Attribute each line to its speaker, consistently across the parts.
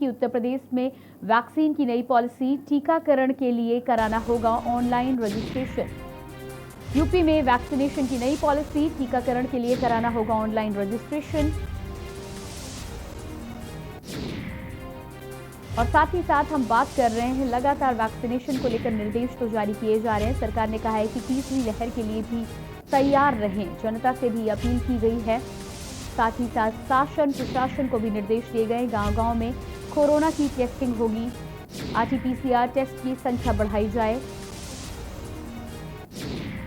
Speaker 1: कि उत्तर प्रदेश में वैक्सीन की नई पॉलिसी, टीकाकरण के लिए कराना होगा ऑनलाइन रजिस्ट्रेशन। यूपी में वैक्सीनेशन की नई पॉलिसी, टीकाकरण के लिए कराना होगा ऑनलाइन रजिस्ट्रेशन। और साथ ही साथ हम बात कर रहे हैं, लगातार वैक्सीनेशन को लेकर निर्देश तो जारी किए जा रहे हैं। सरकार ने कहा है कि तीसरी लहर के लिए भी तैयार रहें, जनता से भी अपील की गई है। साथ ही साथ शासन प्रशासन को भी निर्देश दिए गए, गांव-गांव में कोरोना की टेस्टिंग होगी, आरटी-पीसीआर टेस्ट की संख्या बढ़ाई जाए।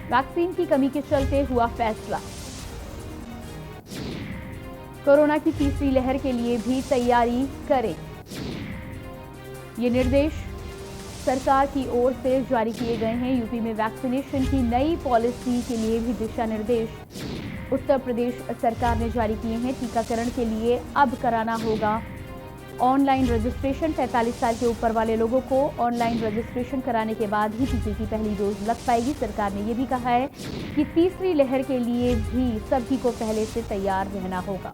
Speaker 1: वैक्सीन की कमी के चलते हुआ फैसला, कोरोना की तीसरी लहर के लिए भी तैयारी करें। ये निर्देश सरकार की ओर से जारी किए गए हैं। यूपी में वैक्सीनेशन की नई पॉलिसी के लिए भी दिशा निर्देश उत्तर प्रदेश सरकार ने जारी किए हैं। टीकाकरण के लिए अब कराना होगा ऑनलाइन रजिस्ट्रेशन। 45 साल के ऊपर वाले लोगों को ऑनलाइन रजिस्ट्रेशन कराने के बाद ही टीके की पहली डोज लग पाएगी। सरकार ने यह भी कहा है कि तीसरी लहर के लिए भी सभी को पहले से तैयार रहना होगा।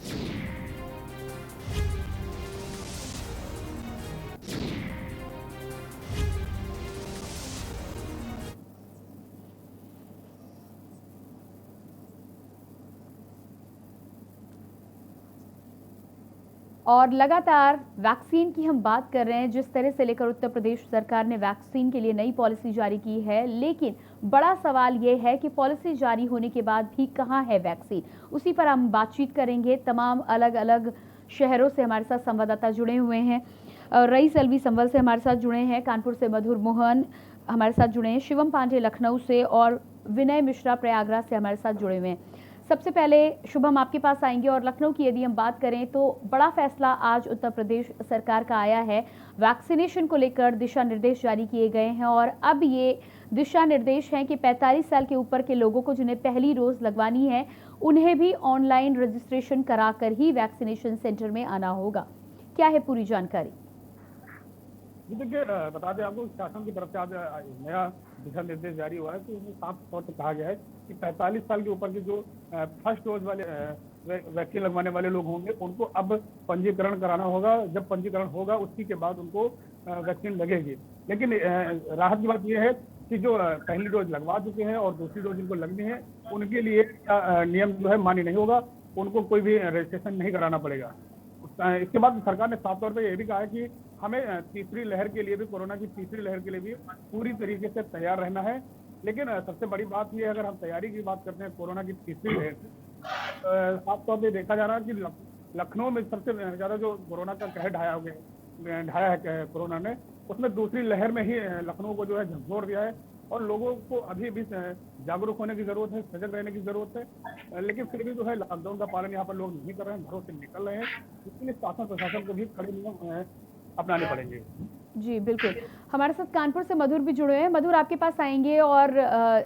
Speaker 1: और लगातार वैक्सीन की हम बात कर रहे हैं, जिस तरह से लेकर उत्तर प्रदेश सरकार ने वैक्सीन के लिए नई पॉलिसी जारी की है, लेकिन बड़ा सवाल यह है कि पॉलिसी जारी होने के बाद भी कहां है वैक्सीन। उसी पर हम बातचीत करेंगे। तमाम अलग अलग शहरों से हमारे साथ संवाददाता जुड़े हुए हैं। रईस अलवी संभल से हमारे साथ जुड़े हैं, कानपुर से मधुर मोहन हमारे साथ जुड़े हैं, शिवम पांडे लखनऊ से और विनय मिश्रा प्रयागराज से हमारे साथ जुड़े हुए हैं। सबसे पहले शुभम आपके पास आएंगे और लखनऊ की यदि हम बात करें तो बड़ा फैसला आज उत्तर प्रदेश सरकार का आया है। वैक्सीनेशन को लेकर दिशा निर्देश जारी किए गए हैं और अब ये दिशा निर्देश हैं कि 45 साल के ऊपर के लोगों को जिन्हें पहली डोज लगवानी है, उन्हें भी ऑनलाइन रजिस्ट्रेशन कराकर ही वैक्सीनेशन सेंटर में आना होगा। क्या है पूरी जानकारी?
Speaker 2: देखिए, बता दें आपको, शासन की तरफ से आज नया दिशा निर्देश जारी हुआ है। तो उसमें साफ तौर पर कहा गया है कि 45 साल के ऊपर के जो फर्स्ट डोज वाले वैक्सीन लगवाने वाले लोग होंगे, उनको अब पंजीकरण कराना होगा। जब पंजीकरण होगा उसी के बाद उनको वैक्सीन लगेगी। लेकिन राहत की बात यह है कि जो पहली डोज लगवा चुके हैं और दूसरी डोज जिनको लगनी है, उनके लिए नियम जो है मान्य नहीं होगा, उनको कोई भी रजिस्ट्रेशन नहीं कराना पड़ेगा। इसके बाद सरकार ने साफ तौर पर यह भी कहा है कि हमें तीसरी लहर के लिए भी, कोरोना की तीसरी लहर के लिए भी पूरी तरीके से तैयार रहना है। लेकिन सबसे बड़ी बात यह है, अगर हम तैयारी की बात करते हैं कोरोना की तीसरी लहर से, साफ तौर पर देखा जा रहा है कि लखनऊ में सबसे ज्यादा जो कोरोना का कहर ढाया है कोरोना ने, उसमें दूसरी लहर में ही लखनऊ को जो है झकझोर दिया है। और लोगों को अभी भी जागरूक होने की जरूरत है, सजग रहने की जरूरत है। लेकिन फिर भी जो है लॉकडाउन का पालन यहाँ पर लोग नहीं कर रहे हैं, घरों से निकल रहे हैं। इसलिए शासन प्रशासन को भी कड़े नियम अपनाने पड़ेंगे।
Speaker 1: जी बिल्कुल, हमारे साथ कानपुर से मधुर भी जुड़े हैं। मधुर, आपके पास आएंगे और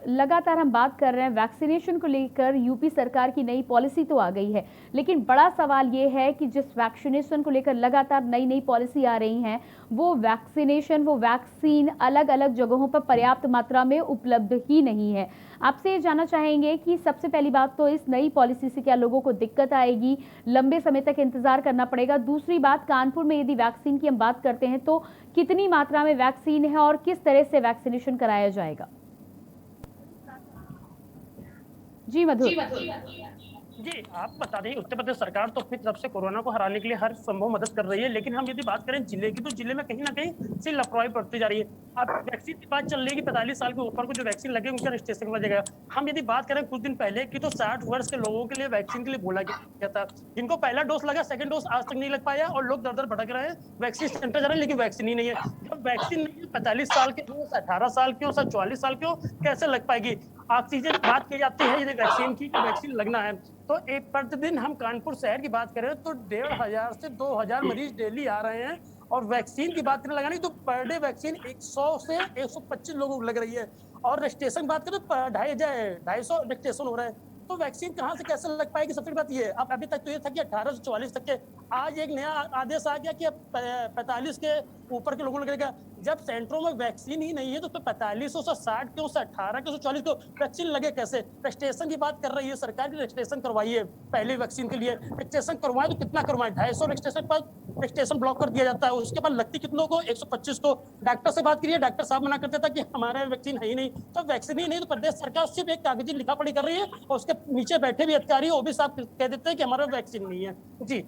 Speaker 1: लगातार हम बात कर रहे हैं वैक्सीनेशन को लेकर। यूपी सरकार की नई पॉलिसी तो आ गई है, लेकिन बड़ा सवाल ये है कि जिस वैक्सीनेशन को लेकर लगातार नई नई पॉलिसी आ रही हैं, वो वैक्सीन अलग अलग जगहों पर पर्याप्त मात्रा में उपलब्ध ही नहीं है। आपसे ये जानना चाहेंगे कि सबसे पहली बात तो इस नई पॉलिसी से क्या लोगों को दिक्कत आएगी, लंबे समय तक इंतजार करना पड़ेगा? दूसरी बात, कानपुर में यदि वैक्सीन की हम बात करते हैं तो कितनी मात्रा में वैक्सीन है और किस तरह से वैक्सीनेशन कराया जाएगा? जी मधुर।
Speaker 3: जी, आप बता दें, उत्तर प्रदेश सरकार तो अपनी तरफ से कोरोना को हराने के लिए हर संभव मदद कर रही है। लेकिन हम यदि बात करें जिले की, तो जिले में कहीं ना कहीं से लापरवाही बढ़ती जा रही है। अब वैक्सीन की बात चल रही है कि 45 साल के ऊपर को जो वैक्सीन लगे उनका रजिस्ट्रेशन हो जाएगा। हम यदि बात करें कुछ दिन पहले की, तो 60 वर्ष के लोगों के लिए वैक्सीन के लिए बोला गया था। जिनको पहला डोज लगा, सेकंड डोज आज तक नहीं लग पाया और लोग दर दर भटक रहे हैं, वैक्सीन सेंटर जा रहे हैं, लेकिन वैक्सीन ही नहीं है। जब वैक्सीन नहीं है, 45 साल के हो, 18 साल के हो, 44 साल के हो, कैसे लग पाएगी? ऑक्सीजन बात की जाती है यदि वैक्सीन की, वैक्सीन लगना है तो एक प्रतिदिन हम कानपुर शहर की बात करें तो 1500 से 2000 मरीज डेली आ रहे हैं। और वैक्सीन की बात करें लगाने की, तो पर डे वैक्सीन 100 से 125 लोगों को लग रही है। और रजिस्ट्रेशन बात करें तो 250 रजिस्ट्रेशन हो रहा है। तो वैक्सीन कहाँ से कैसे लग पाएगी? सबसे बात ये है, अब अभी तक तो ये था कि 18 से 44 तक के, आज एक नया आदेश आ गया कि अब 45 के ऊपर के लोगों को लगेगा। जब सेंटरों में वैक्सीन ही नहीं है तो 4500 से 60 क्यों से 18 क्यों से 40 क्यों वैक्सीन लगे कैसे? रजिस्ट्रेशन की बात कर रही है सरकार की, रजिस्ट्रेशन करवाइए पहले वैक्सीन के लिए। रजिस्ट्रेशन करवाए तो कितना करवाए? 250 रजिस्ट्रेशन पर रजिस्ट्रेशन ब्लॉक कर दिया जाता है। उसके बाद लगती कितनों को? 125 को। डॉक्टर से बात करिए, डॉक्टर साहब मना करते था कि हमारे वैक्सीन है ही नहीं। तो वैक्सीन ही नहीं तो प्रदेश सरकार सिर्फ एक कागजी लिखा पढ़ी कर रही है और उसके नीचे बैठे भी अधिकारी वो भी साफ कह देते हैं कि हमारा वैक्सीन नहीं है। जी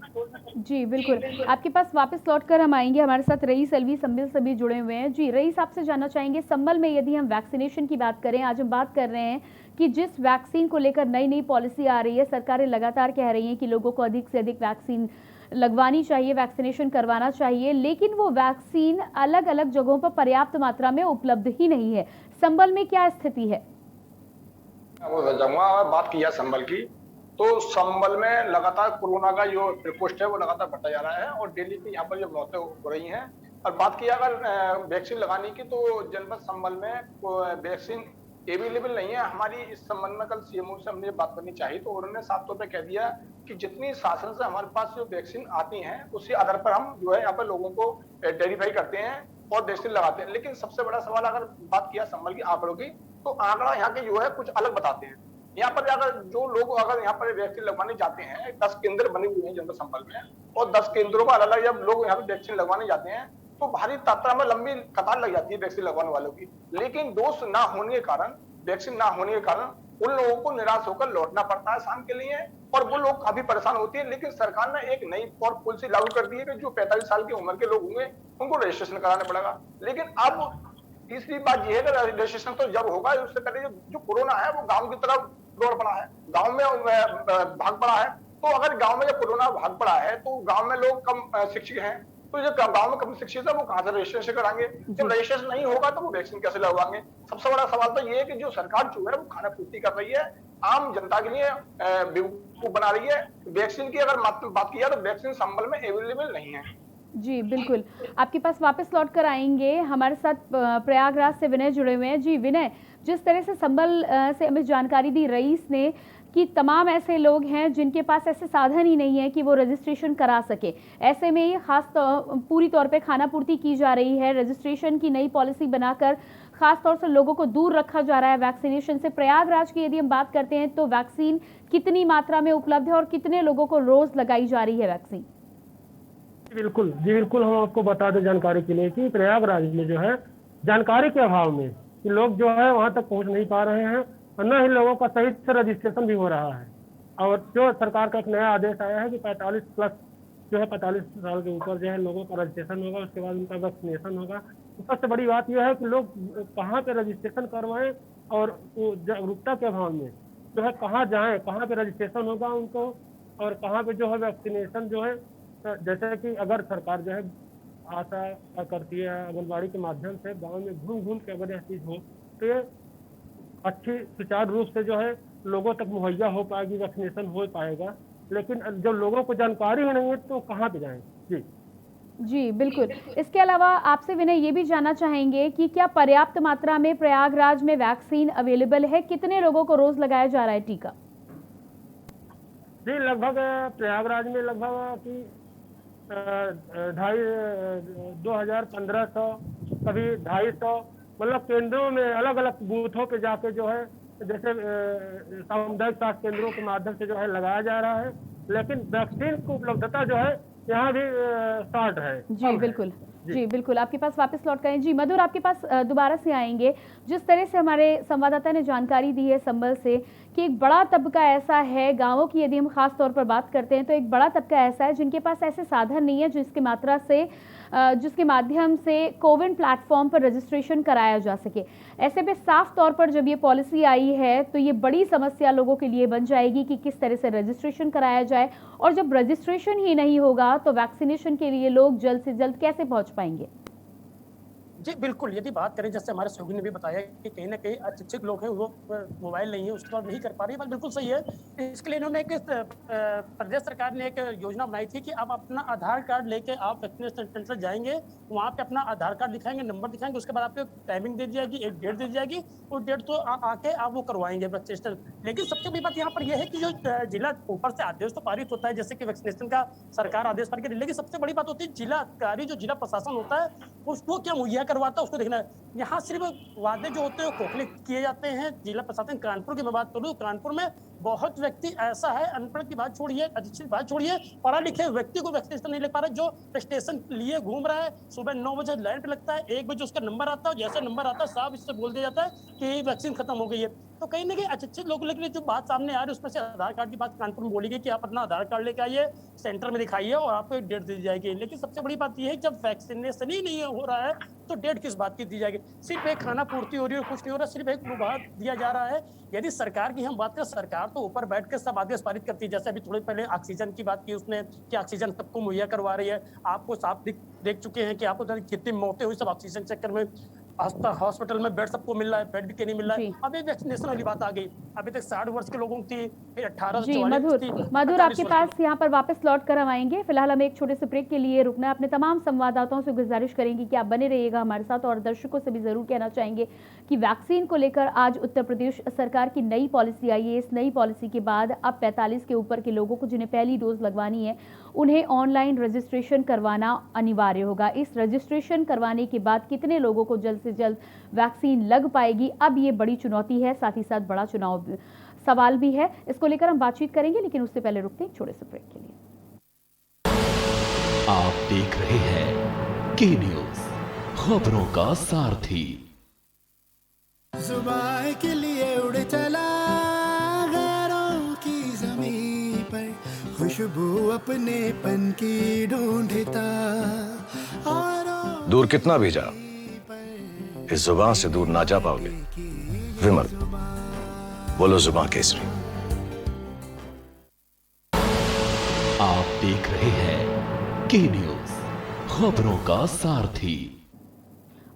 Speaker 1: जी बिल्कुल, आपके पास वापस लौटकर हम आएंगे। हमारे साथ रईस अलवी संबिल सभी जुड़े हुए हैं। जी रईस, आपसे जानना चाहेंगे, संबल में यदि हम वैक्सीनेशन की बात करें, आज हम बात कर रहे हैं कि जिस वैक्सीन को लेकर नई नई पॉलिसी आ रही है, सरकारें लगातार कह रही हैं कि लोगों को अधिक से अधिक वैक्सीन लगवानी चाहिए, वैक्सीनेशन करवाना चाहिए, लेकिन वो वैक्सीन अलग अलग जगहों पर पर्याप्त मात्रा में उपलब्ध ही नहीं है। संबल में क्या स्थिति है?
Speaker 4: बात किया संबल की, तो संबल में लगातार कोरोना का जो प्रकोष्ठ है वो लगातार बढ़ता जा रहा है और डेली की यहाँ पर जो मौतें हो रही हैं। और बात की अगर वैक्सीन लगाने की, तो जनपद संबल में वैक्सीन अवेलेबल नहीं है। हमारी इस संबंध में कल सीएमओ से हमने बात करनी चाहिए, तो उन्होंने साफ तौर पे कह दिया कि जितनी शासन से हमारे पास जो वैक्सीन आती हैं उसी आधार पर हम जो है यहाँ पर लोगों को वेरीफाई करते हैं और वैक्सीन लगाते हैं। लेकिन सबसे बड़ा सवाल, अगर बात किया संबल की आंकड़ों की, तो आंकड़ा यहाँ के जो है कुछ अलग बताते हैं। यहाँ पर अगर जो लोग अगर यहाँ पर वैक्सीन लगवाने जाते हैं, 10 केंद्र बने हुए हैं जनपद संबल में, और 10 केंद्रों पर अलग जब लोग यहाँ पर वैक्सीन लगवाने जाते हैं तो भारी मात्रा में लंबी कतार लग जाती है वैक्सीन लगवाने वालों की। लेकिन डोज ना होने के कारण, वैक्सीन ना होने के कारण उन लोगों को निराश होकर लौटना पड़ता है शाम के लिए, और वो लोग काफी परेशान होती है। लेकिन सरकार ने एक नई और पॉलिसी लागू कर दी है कि जो 45 साल की उम्र के लोग होंगे उनको रजिस्ट्रेशन कराना पड़ेगा। लेकिन अब तीसरी बात यह है कि रजिस्ट्रेशन तो जब होगा, उससे पहले जो कोरोना है वो गांव की तरफ दौड़ पड़ा है, गांव में भाग पड़ा है। तो अगर गांव में जब कोरोना भाग पड़ा है तो गांव में लोग कम शिक्षित हैं, तो जो गांव में कम शिक्षित है वो कहां से रजिस्ट्रेशन कराएंगे? जब रजिस्ट्रेशन नहीं होगा तो वो वैक्सीन कैसे लगवाएंगे? सबसे बड़ा सवाल तो ये है कि जो सरकार जो है वो खाना पूर्ति कर रही है, आम जनता के लिए बेवकूफ बना रही है। वैक्सीन की अगर बात की जाए तो वैक्सीन संबल में अवेलेबल नहीं है।
Speaker 1: जी बिल्कुल, आपके पास वापस लौट कर आएंगे। हमारे साथ प्रयागराज से विनय जुड़े हुए हैं। जी विनय, जिस तरह से संबल से हमें जानकारी दी रईस ने कि तमाम ऐसे लोग हैं जिनके पास ऐसे साधन ही नहीं है कि वो रजिस्ट्रेशन करा सके, ऐसे में ये खास पूरी तौर पे खाना पूर्ति की जा रही है, रजिस्ट्रेशन की नई पॉलिसी बनाकर खास तौर से लोगों को दूर रखा जा रहा है वैक्सीनेशन से। प्रयागराज की यदि हम बात करते हैं तो वैक्सीन कितनी मात्रा में उपलब्ध है और कितने लोगों को रोज लगाई जा रही है वैक्सीन?
Speaker 2: बिल्कुल जी, बिल्कुल हम आपको बता दें जानकारी के लिए कि प्रयागराज में जो है जानकारी के अभाव में कि लोग जो है वहां तक पहुंच नहीं पा रहे हैं और न ही लोगों का सही से रजिस्ट्रेशन भी हो रहा है। और जो सरकार का एक नया आदेश आया है कि 45 प्लस जो है 45 साल के ऊपर जो है लोगों का रजिस्ट्रेशन होगा, उसके बाद उनका वैक्सीनेशन होगा। तो सबसे बड़ी बात यह है कि लोग कहाँ पे रजिस्ट्रेशन करवाएं और जागरूकता के अभाव में जो है कहाँ जाएं, कहाँ पे रजिस्ट्रेशन होगा उनको और कहाँ पे जो है वैक्सीनेशन जो है, जैसे कि अगर सरकार जो है आशा करती है आंगनबाड़ी के माध्यम से गांव में घूम घूम के अगर यह चीज हो तो ये अच्छी सुचारू रूप से जो है लोगों तक मुहैया हो पाएगी, वैक्सीनेशन हो पाएगा। लेकिन जब लोगों को जानकारी ही नहीं है तो कहाँ पे जाएं? जी
Speaker 1: जी बिल्कुल। इसके अलावा आपसे विनय ये भी जानना चाहेंगे कि क्या पर्याप्त मात्रा में प्रयागराज में वैक्सीन अवेलेबल है? कितने लोगों को रोज लगाया जा रहा है टीका?
Speaker 2: जी लगभग प्रयागराज में लगभग की 2,500 कभी 250, मतलब केंद्रों में अलग अलग बूथों पे जाके जो है जैसे सामुदायिक स्वास्थ्य केंद्रों के माध्यम से जो है लगाया जा रहा है। लेकिन वैक्सीन की उपलब्धता जो है यहाँ भी शॉर्ट है।
Speaker 1: जी बिल्कुल, जी बिल्कुल। आपके पास वापस लौट करें। जी मधुर, आपके पास दोबारा से आएंगे। जिस तरह से हमारे संवाददाता ने जानकारी दी है संबल से कि एक बड़ा तबका ऐसा है, गांवों की यदि हम खास तौर पर बात करते हैं तो एक बड़ा तबका ऐसा है जिनके पास ऐसे साधन नहीं है जिसके माध्यम से कोविन प्लेटफॉर्म पर रजिस्ट्रेशन कराया जा सके। ऐसे में साफ तौर पर जब ये पॉलिसी आई है तो ये बड़ी समस्या लोगों के लिए बन जाएगी कि किस तरह से रजिस्ट्रेशन कराया जाए, और जब रजिस्ट्रेशन ही नहीं होगा तो वैक्सीनेशन के लिए लोग जल्द से जल्द कैसे पहुंच पाएंगे?
Speaker 3: जी बिल्कुल, यदि बात करें जैसे हमारे सहयोगी ने भी बताया कि कहीं ना कहीं अशिक्षित लोग हैं वो मोबाइल नहीं है उसके बाद नहीं कर पा रही, बात बिल्कुल सही है। इसके लिए इन्होंने एक प्रदेश सरकार ने एक योजना बनाई थी कि आप अपना आधार कार्ड लेके आप वैक्सीनेशन सेंटर जाएंगे, वहाँ पे अपना आधार कार्ड दिखाएंगे, नंबर दिखाएंगे, उसके बाद आपको टाइमिंग दे दी जाएगी, एक डेट दे दी जाएगी, उस डेट तो आके आप वो करवाएंगे वैक्सीनेशन। लेकिन सबसे बड़ी बात यहाँ पर यह है कि जो जिला ऊपर से आदेश तो पारित होता है जैसे कि वैक्सीनेशन का सरकार आदेश पारित करी, लेकिन सबसे बड़ी बात होती है जिला अधिकारी जो जिला प्रशासन होता है उसको क्या मुहैया करवाता है उसको देखना है। यहाँ सिर्फ वादे जो होते हैं वो खोखले किए जाते हैं। जिला प्रशासन कानपुर की मैं बात करूँ, कानपुर में बहुत व्यक्ति ऐसा है, अनपढ़ की बात छोड़िए, अशिक्षित बात छोड़िए, पढ़ा लिखे व्यक्ति को वैक्सीनेशन नहीं ले पा रहा है, जो स्टेशन लिए घूम रहा है, सुबह 9 बजे लाइन पे लगता है, 1 बजे उसका नंबर आता है, जैसे नंबर आता है साहब इससे बोल दिया जाता है कि वैक्सीन खत्म हो गई है। तो कहीं ना कहीं अशिक्षित लोग, लेकिन जो बात सामने आ रही है उसमें से आधार कार्ड की बात कानपुर में बोली गई कि आप अपना आधार कार्ड लेके आइए, सेंटर में दिखाइए और आपको एक डेट दी जाएगी। लेकिन सबसे बड़ी बात यह है कि जब वैक्सीनेशन ही नहीं हो रहा है तो डेट किस बात की दी जाएगी? सिर्फ एक खाना पूर्ति हो रही है, कुछ नहीं हो रहा, सिर्फ एक मुबाद दिया जा रहा है। यदि सरकार की हम बात करें, सरकार तो ऊपर बैठ कर सब आदेश पारित करती है। जैसे अभी थोड़ी पहले ऑक्सीजन की बात की उसने कि ऑक्सीजन सबको मुहैया करवा रही है। आपको साफ देख चुके हैं कि आपको कितनी मौतें हुई सब ऑक्सीजन चक्कर में। हॉस्पिटल में बेड सबको मिल रहा है, बेड के नहीं मिल रहा है। अभी वैक्सीनेशन वाली बात आ गई, अभी तक 60 वर्ष के लोगों की, फिर 18 से 44 थी।
Speaker 1: मधुर आपके पास यहाँ पर वापस लौट कर हम आएंगे। फिलहाल हमें एक छोटे से ब्रेक के लिए रुकना है। अपने तमाम संवाददाताओं से गुजारिश करेंगे कि आप बने रहिएगा हमारे साथ, और दर्शकों से भी जरूर कहना चाहेंगे कि वैक्सीन को लेकर आज उत्तर प्रदेश सरकार की नई पॉलिसी आई है। इस नई पॉलिसी के बाद अब 45 के ऊपर के लोगों को जिन्हें पहली डोज लगवानी है उन्हें ऑनलाइन रजिस्ट्रेशन करवाना अनिवार्य होगा। इस रजिस्ट्रेशन करवाने के बाद कितने लोगों को जल्द से जल्द वैक्सीन लग पाएगी, अब ये बड़ी चुनौती है, साथ ही साथ बड़ा चुनाव सवाल भी है। इसको लेकर हम बातचीत करेंगे, लेकिन उससे पहले रुकते हैं छोटे से ब्रेक के लिए।
Speaker 5: आप देख रहे हैं के न्यूज, खबरों का सारथी।
Speaker 6: जुबान के लिए उड़ चला गैरों की ज़मीं पर, खुशबू अपने पन की ढूंढता। और
Speaker 7: दूर कितना भी जा, इस जुबान से दूर ना जा पाओगे। विमल, बोलो जुबान केसरी।
Speaker 5: आप देख रहे हैं के न्यूज, खबरों का सारथी।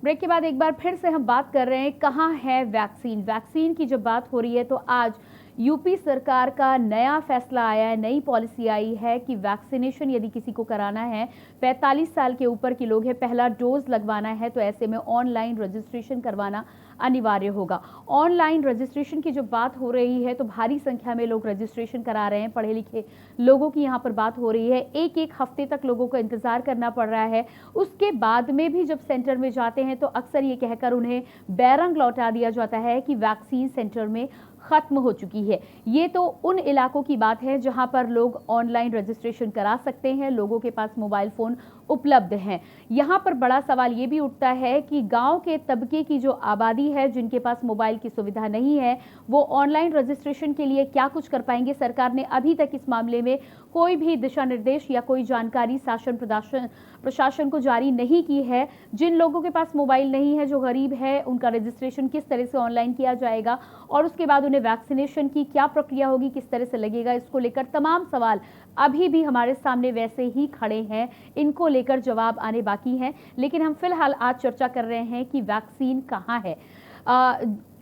Speaker 1: ब्रेक के बाद एक बार फिर से हम बात कर रहे हैं कहां है वैक्सीन। वैक्सीन की जब बात हो रही है तो आज यूपी सरकार का नया फैसला आया है, नई पॉलिसी आई है कि वैक्सीनेशन यदि किसी को कराना है, 45 साल के ऊपर के लोग हैं, पहला डोज लगवाना है, तो ऐसे में ऑनलाइन रजिस्ट्रेशन करवाना अनिवार्य होगा। ऑनलाइन रजिस्ट्रेशन की जो बात हो रही है तो भारी संख्या में लोग रजिस्ट्रेशन करा रहे हैं। पढ़े लिखे लोगों की यहाँ पर बात हो रही है। एक एक हफ्ते तक लोगों को इंतजार करना पड़ रहा है। उसके बाद में भी जब सेंटर में जाते हैं तो अक्सर ये कहकर उन्हें बैरंग लौटा दिया जाता है कि वैक्सीन सेंटर में खत्म हो चुकी है। ये तो उन इलाकों की बात है जहां पर लोग ऑनलाइन रजिस्ट्रेशन करा सकते हैं, लोगों के पास मोबाइल फोन उपलब्ध हैं। यहां पर बड़ा सवाल ये भी उठता है कि गांव के तबके की जो आबादी है जिनके पास मोबाइल की सुविधा नहीं है, वो ऑनलाइन रजिस्ट्रेशन के लिए क्या कुछ कर पाएंगे। सरकार ने अभी तक इस मामले में कोई भी दिशा निर्देश या कोई जानकारी शासन प्रशासन को जारी नहीं की है। जिन लोगों के पास मोबाइल नहीं है, जो गरीब है, उनका रजिस्ट्रेशन किस तरह से ऑनलाइन किया जाएगा और उसके बाद उन्हें वैक्सीनेशन की क्या प्रक्रिया होगी, किस तरह से लगेगा, इसको लेकर तमाम सवाल अभी भी हमारे सामने वैसे ही खड़े हैं। इनको लेकर जवाब आने बाकी हैं। लेकिन हम फिलहाल आज चर्चा कर रहे हैं कि वैक्सीन कहाँ है।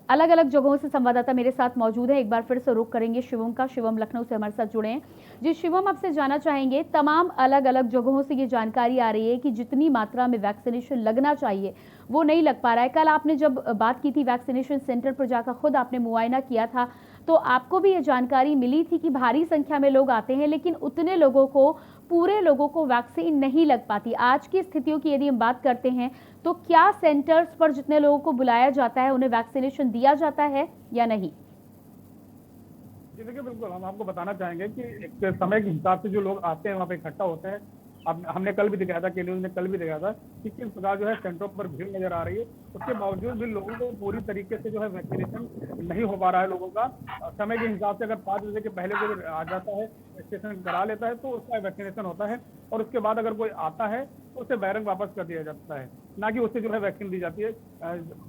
Speaker 1: अलग अलग जगहों से संवाददाता मेरे साथ मौजूद है। एक बार फिर से रुख करेंगे शिवम का। शिवम लखनऊ से हमारे साथ जुड़े हैं। जी शिवम, आपसे जानना चाहेंगे, तमाम अलग अलग जगहों से ये जानकारी आ रही है कि जितनी मात्रा में वैक्सीनेशन लगना चाहिए वो नहीं लग पा रहा है। कल आपने जब बात की थी वैक्सीनेशन सेंटर पर जाकर खुद आपने मुआयना किया था, तो आपको भी ये जानकारी मिली थी कि भारी संख्या में लोग आते हैं लेकिन उतने लोगों को, पूरे लोगों को वैक्सीन नहीं लग पाती। आज की स्थितियों की यदि हम बात करते हैं तो क्या सेंटर्स पर जितने लोगों को बुलाया जाता है उन्हें वैक्सीनेशन दिया जाता है या नहीं?
Speaker 2: जी देखिए, बिल्कुल हम आपको बताना चाहेंगे कि एक समय के हिसाब से जो लोग आते हैं वहाँ पे इकट्ठा होते हैं। अब हमने कल भी दिखाया था, के न्यूज़ ने कल भी दिखाया था कि किस प्रकार जो है सेंटरों पर भीड़ नजर आ रही है। उसके बावजूद भी लोगों को पूरी तरीके से जो है वैक्सीनेशन नहीं हो पा रहा है लोगों का। समय के हिसाब से अगर 5 बजे के पहले कोई आ जाता है, रजिस्ट्रेशन करा लेता है तो उसका वैक्सीनेशन होता है, और उसके बाद अगर कोई आता है तो उसे बैरंग वापस कर दिया जाता है, ना कि उससे जो है वैक्सीन दी जाती है।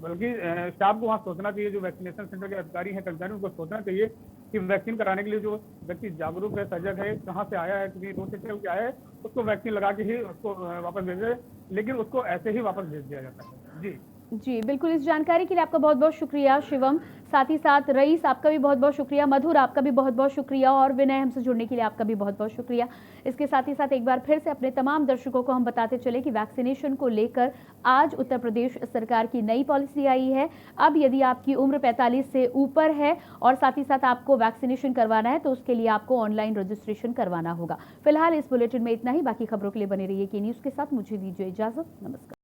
Speaker 2: बल्कि स्टाफ को वहाँ सोचना चाहिए, जो वैक्सीनेशन सेंटर के अधिकारी हैं, कर्मचारी, उनको सोचना चाहिए कि वैक्सीन कराने के लिए जो व्यक्ति जागरूक है, सजग है, कहाँ से आया है, कितनी दूर से चल के आया है, उसको वैक्सीन लगा के ही उसको वापस भेजे, लेकिन उसको ऐसे ही वापस भेज दिया जाता है। जी
Speaker 1: बिल्कुल। इस जानकारी के लिए आपका बहुत बहुत शुक्रिया शिवम। साथ ही साथ रईस, आपका भी बहुत बहुत शुक्रिया। मधुर, आपका भी बहुत बहुत शुक्रिया। और विनय, हमसे जुड़ने के लिए आपका भी बहुत बहुत शुक्रिया। इसके साथ ही साथ एक बार फिर से अपने तमाम दर्शकों को हम बताते चले कि वैक्सीनेशन को लेकर आज उत्तर प्रदेश सरकार की नई पॉलिसी आई है। अब यदि आपकी उम्र 45 से ऊपर है और साथ ही साथ आपको वैक्सीनेशन करवाना है तो उसके लिए आपको ऑनलाइन रजिस्ट्रेशन करवाना होगा। फिलहाल इस बुलेटिन में इतना ही। बाकी खबरों के लिए बने रहिए के न्यूज़ के साथ। मुझे दीजिए इजाजत। नमस्कार।